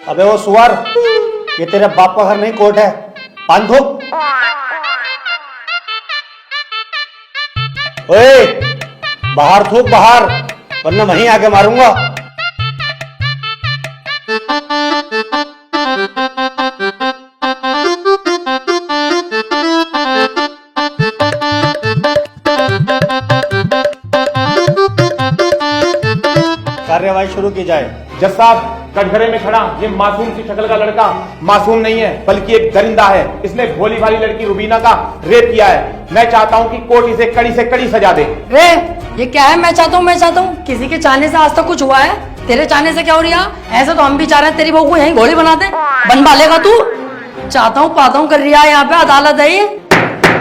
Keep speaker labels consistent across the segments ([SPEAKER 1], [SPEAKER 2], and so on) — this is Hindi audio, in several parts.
[SPEAKER 1] अबे वो सुअर, ये तेरे बाप का घर नहीं कोर्ट है। पान थूक। ओए, बाहर थूक बाहर, वरना वहीं आके मारूंगा। कार्यवाही शुरू की जाए।
[SPEAKER 2] जज साहब, कटघरे में खड़ा ये मासूम सी शक्ल का लड़का मासूम नहीं है, बल्कि एक दरिंदा है। इसने भोली भाली लड़की रुबीना का रेप किया है। मैं चाहता हूँ कि कोर्ट इसे कड़ी से कड़ी सजा दे।
[SPEAKER 3] रे, ये क्या है? मैं चाहता हूँ किसी के चाहने से आज तक कुछ हुआ है? तेरे चाहने से क्या हो रहा? ऐसे तो हम भी चाह रहे हैं तेरी बहू को यहीं घोड़ी बना दे। बनवा लेगा तू? चाहता हूँ पाता हूँ कर रहा है, यहाँ पे अदालत है ये।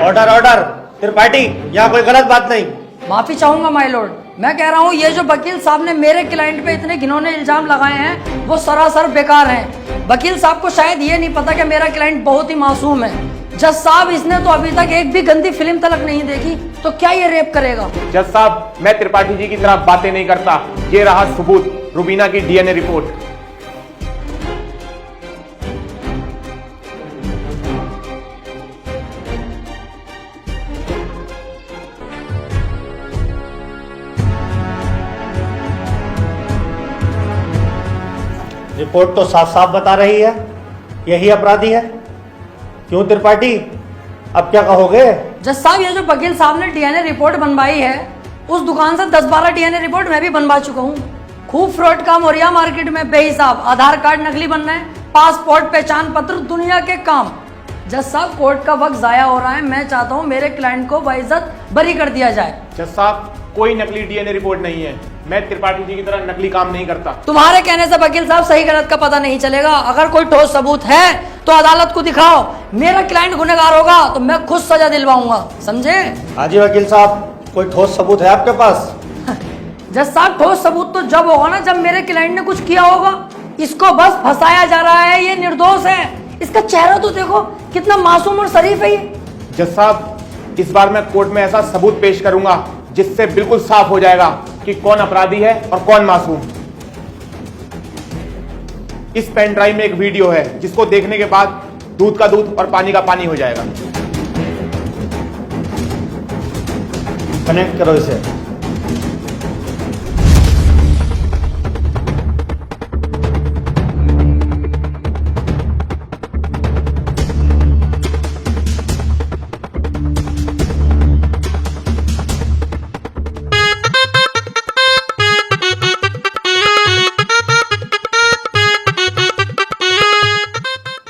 [SPEAKER 1] ऑर्डर ऑर्डर, त्रिपाठी, यहाँ कोई गलत बात नहीं।
[SPEAKER 3] माफी चाहूंगा माय लॉर्ड। मैं कह रहा हूँ ये जो वकील साहब ने मेरे क्लाइंट पे इतने घिनौने इल्जाम लगाए हैं वो सरासर बेकार हैं। वकील साहब को शायद ये नहीं पता कि मेरा क्लाइंट बहुत ही मासूम है। जज साहब, इसने तो अभी तक एक भी गंदी फिल्म तलक नहीं देखी, तो क्या ये रेप करेगा?
[SPEAKER 2] जज साहब, मैं त्रिपाठी जी की तरह बातें नहीं करता। ये रहा सबूत, रुबीना की डीएनए रिपोर्ट।
[SPEAKER 1] रिपोर्ट तो साफ साफ बता रही है यही अपराधी है। क्यों त्रिपाठी, अब क्या कहोगे?
[SPEAKER 3] जज साहब, ये जो वकील साहब ने डीएनए रिपोर्ट बनवाई है, उस दुकान से 10-12 डीएनए रिपोर्ट मैं भी बनवा चुका हूँ। खूब फ्रॉड काम हो रहा है मार्केट में बेहिसाब। आधार कार्ड नकली बन रहे हैं, पासपोर्ट, पहचान पत्र, दुनिया के काम। जज साहब, कोर्ट का वक्त जाया हो रहा है। मैं चाहता हूँ मेरे क्लाइंट को बाइज्जत बरी कर दिया जाए।
[SPEAKER 2] जज साहब, कोई नकली डीएनए रिपोर्ट नहीं है। मैं त्रिपाठी जी की तरह नकली काम नहीं करता।
[SPEAKER 3] तुम्हारे कहने से वकील साहब सही गलत का पता नहीं चलेगा। अगर कोई ठोस सबूत है तो अदालत को दिखाओ। मेरा क्लाइंट गुनहगार होगा तो मैं खुद सजा दिलवाऊंगा, समझे?
[SPEAKER 1] हाँ जी वकील साहब, कोई ठोस सबूत है आपके पास?
[SPEAKER 3] जज साहब, ठोस सबूत तो जब होगा ना जब मेरे क्लाइंट ने कुछ किया होगा। इसको बस फंसाया जा रहा है, ये निर्दोष है। इसका चेहरा तो देखो, कितना मासूम और शरीफ है ये।
[SPEAKER 2] जज साहब, इस बार मैं कोर्ट में ऐसा सबूत पेश करूंगा जिससे बिल्कुल साफ हो जाएगा कि कौन अपराधी है और कौन मासूम। इस पेन ड्राइव में एक वीडियो है जिसको देखने के बाद दूध का दूध और पानी का पानी हो जाएगा।
[SPEAKER 1] कनेक्ट करो इसे।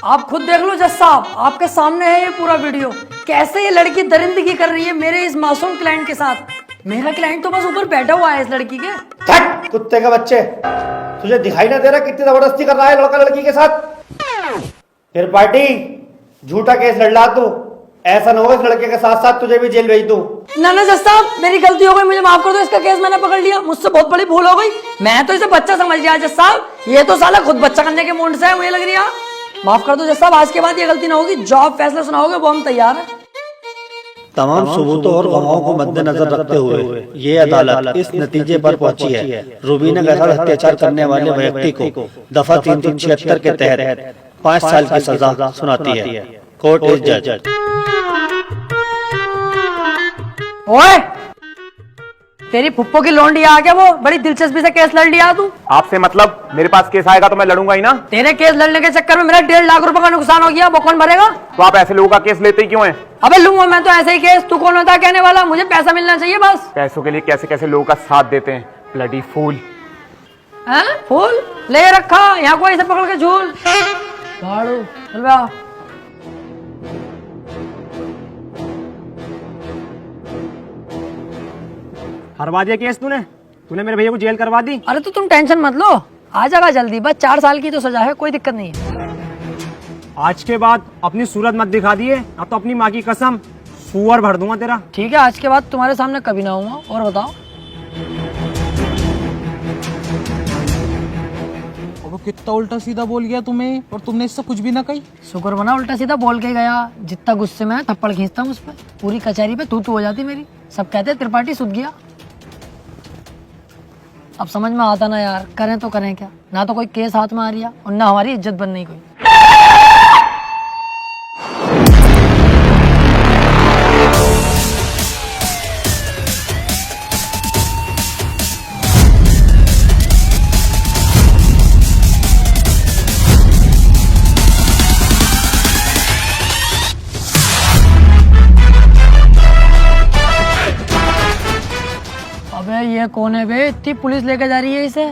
[SPEAKER 3] आप खुद देख लो जज साहब, आपके सामने है ये पूरा वीडियो। कैसे ये लड़की दरिंदगी कर रही है मेरे इस मासूम क्लाइंट के साथ। मेरा क्लाइंट तो बस ऊपर बैठा हुआ है इस लड़की के।
[SPEAKER 1] हट कुत्ते के बच्चे, तुझे दिखाई ना दे रहा कितनी जबरदस्ती कर रहा है लड़का लड़की के साथ? त्रिपाठी, झूठा केस लड़ तू। ऐसा न हो इस लड़के के साथ साथ तुझे भी जेल भेज दूं।
[SPEAKER 3] ना जज साहब, मेरी गलती हो गई, मुझे माफ कर दो। इसका केस मैंने पकड़ लिया, मुझसे बहुत बड़ी भूल हो गई। मैं तो इसे बच्चा समझ लिया जज साहब। ये तो साला खुद बच्चा करने के मूड से है, मुझे लग रही है। माफ कर दो जज साहब, आज के बाद ये गलती ना होगी। जो आप फैसला सुनाओगे वो हम तैयार हैं।
[SPEAKER 1] तमाम सबूतों और गवाहों को मद्देनजर रखते हुए ये अदालत इस नतीजे पर पहुंची है, रुबीना के साथ अत्याचार करने वाले व्यक्ति को दफा 376 के तहत 5 साल की सजा सुनाती है। कोर्ट इज जज।
[SPEAKER 3] ओए, तेरी फुप्पो की लौंडी आ गया वो, बड़ी दिलचस्पी से केस लड़ लिया तू।
[SPEAKER 2] आपसे मतलब? मेरे पास केस आएगा तो मैं लड़ूंगा ही ना।
[SPEAKER 3] तेरे केस लड़ने के चक्कर में मेरा 1.5 लाख रुपए का नुकसान हो गया, वो कौन भरेगा?
[SPEAKER 2] तो आप ऐसे लोगों का केस लेते ही क्यों हैं?
[SPEAKER 3] अबे लूंगा मैं तो ऐसे ही केस। तू कौन होता है कहने वाला? मुझे पैसा मिलना चाहिए बस।
[SPEAKER 2] पैसों के लिए कैसे कैसे लोगों का साथ देते हैं, ब्लडी फूल।
[SPEAKER 3] हैं? फूल ले रखा यहाँ को ऐसे पकड़ के झूल भाड़ू। चल बे आ।
[SPEAKER 4] हरवा दिया केस तूने मेरे भैया को जेल करवा दी।
[SPEAKER 3] अरे तो तुम टेंशन मत लो, आ जाएगा जल्दी। बस 4 साल की तो सजा है, कोई दिक्कत नहीं है।
[SPEAKER 4] आज के बाद अपनी सूरत मत दिखा दिए, अब तो अपनी माँ की कसम सुअर भर दूंगा तेरा।
[SPEAKER 3] ठीक है, आज के बाद तुम्हारे सामने कभी ना आऊंगा। और बताओ।
[SPEAKER 5] वो कितना उल्टा सीधा बोल गया तुम्हें, और तुमने इससे कुछ भी ना कही।
[SPEAKER 3] शुक्र बना उल्टा सीधा बोल के गया। जितना गुस्से में है थप्पड़ खींचता हूँ उस पर, पूरी कचहरी पे तू हो जाती मेरी। सब कहते त्रिपाठी सुध गया। अब समझ में आता ना यार, करें तो करें क्या, ना तो कोई केस हाथ में आ रही है और ना हमारी इज्जत बन रही कोई। अबे ये कौन है बे, इतनी पुलिस लेके जा रही है इसे?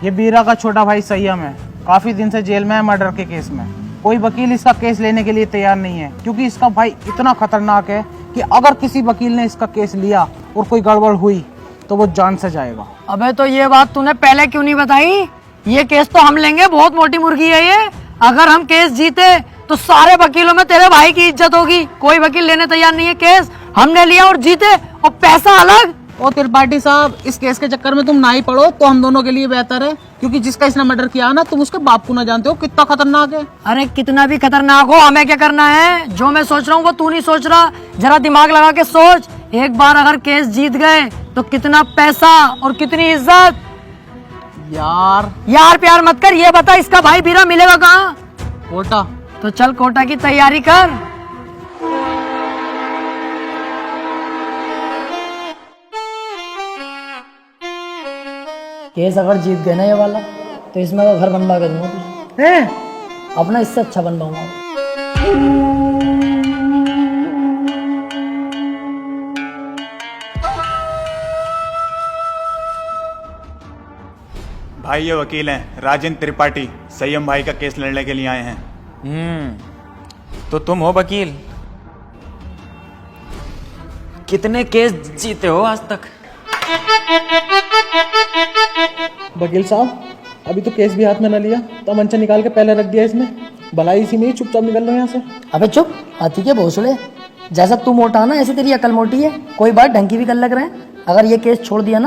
[SPEAKER 5] ये बीरा का छोटा भाई संयम है, काफी दिन से जेल में है मर्डर के केस में। कोई वकील इसका केस लेने के लिए तैयार नहीं है, क्योंकि इसका भाई इतना खतरनाक है कि अगर किसी वकील ने इसका केस लिया और कोई गड़बड़ हुई तो वो जान से जाएगा।
[SPEAKER 3] अबे तो ये बात तूने पहले क्यों नहीं बताई? ये केस तो हम लेंगे, बहुत मोटी मुर्गी है ये। अगर हम केस जीते तो सारे वकीलों में तेरे भाई की इज्जत होगी। कोई वकील लेने तैयार नहीं है केस, हमने लिया और जीते, और पैसा अलग।
[SPEAKER 5] ओ त्रिपाठी साहब, इस केस के चक्कर में तुम ना ही पड़ो तो हम दोनों के लिए बेहतर है, क्योंकि जिसका इसने मर्डर किया ना, तुम उसके बाप को ना जानते हो कितना खतरनाक है।
[SPEAKER 3] अरे कितना भी खतरनाक हो, हमें क्या करना है? जो मैं सोच रहा हूँ वो तू नहीं सोच रहा। जरा दिमाग लगा के सोच, एक बार अगर केस जीत गए तो कितना पैसा और कितनी इज्जत। यार प्यार मत कर, ये बता इसका भाई बीरा मिलेगा कहाँ?
[SPEAKER 5] कोटा।
[SPEAKER 3] तो चल कोटा की तैयारी कर। केस अगर जीत गए ना ये वाला, तो इसमें तो घर बनवा के दूंगा तुझे। अपना इससे अच्छा बनवाऊंगा।
[SPEAKER 6] भाई ये वकील हैं राजेंद्र त्रिपाठी, संयम भाई का केस लड़ने के लिए आए हैं।
[SPEAKER 7] तो तुम हो वकील? कितने केस जीते हो आज तक?
[SPEAKER 5] वकील साहब, अभी तो केस भी हाथ में न लिया, तो मंचा निकाल के पहले रख दिया इसमें। भलाई इसी में ही चुपचाप निकल लो यहाँ से।
[SPEAKER 3] अबे चुप, हाथी के भोसले। जैसा तू मोटा ना, ऐसे तेरी अकल मोटी है। कोई बात ढंग की भी कर लग रहे हैं। अगर ये केस छोड़ दिया ना